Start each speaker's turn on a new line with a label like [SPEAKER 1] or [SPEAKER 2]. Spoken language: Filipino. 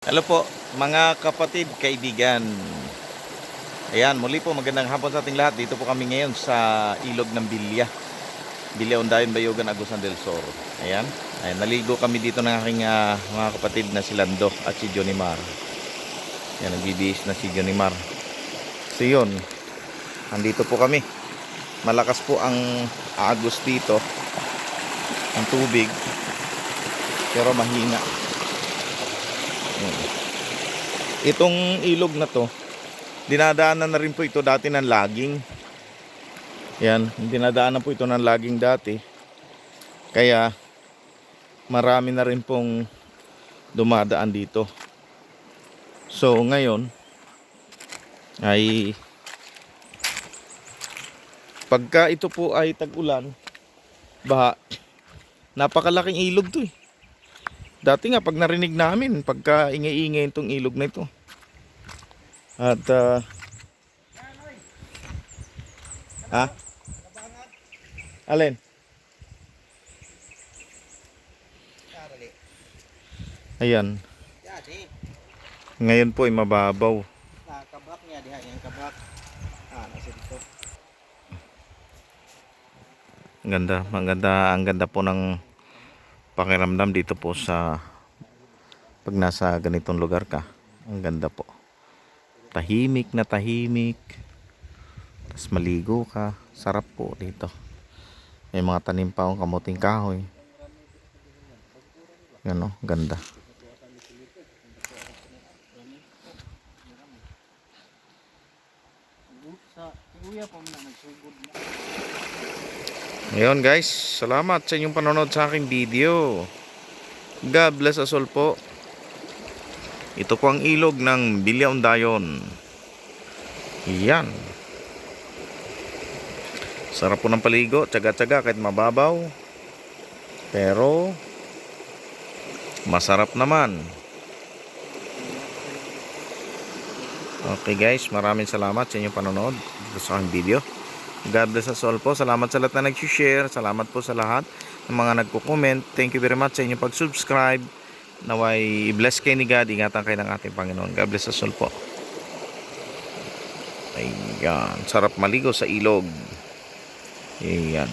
[SPEAKER 1] Hello po mga kapatid, kaibigan. Ayan, muli po magandang hapon sa ating lahat. Dito po kami ngayon sa ilog ng Bilya, Undayon, Bayugan, Agusan del Sur. Ayan, naligo kami dito ng aking mga kapatid na si Lando at si Johnny Mar. Ayan, nagbibihis na si Johnny Mar. So yun, andito po kami. Malakas po ang agos dito, ang tubig, pero mahina. Itong ilog na to, dinadaanan na rin po ito dati ng laging. Yan, dinadaanan po ito ng laging dati. Kaya marami na rin pong dumadaan dito. So ngayon ay pagka ito po ay tag-ulan, baha, napakalaking ilog to eh. Dati nga pag narinig namin, pagka ingay-ingay itong ilog na ito. At alin? Ayan. Ngayon po ay mababaw.
[SPEAKER 2] Kabak niya diha, yung kabak. Nasa dito.
[SPEAKER 1] Ang ganda po ng pakiramdam dito po sa pag nasa ganitong lugar ka. Ang ganda po. Tahimik na tahimik. Tapos maligo ka. Sarap po dito. May mga tanim pa akong kamuting kahoy. Yan o, ganda. Ngayon guys, salamat sa inyong panonood sa aking video. God bless us all po. Ito po ang ilog ng Bilya Undayon. Yan. Sarap po ng paligo, tsaga-tsaga kahit mababaw. Pero masarap naman. Okay guys, maraming salamat sa inyong panonood sa aking video. God bless us all po. Salamat sa lahat na nag-share. Salamat po sa lahat ng mga nagko-comment. Thank you very much sa inyong pag-subscribe. Naway i-bless kayo ni God. Ingatan kayo ng ating Panginoon. God bless us all po. Ayan. Sarap maligo sa ilog. Ayan.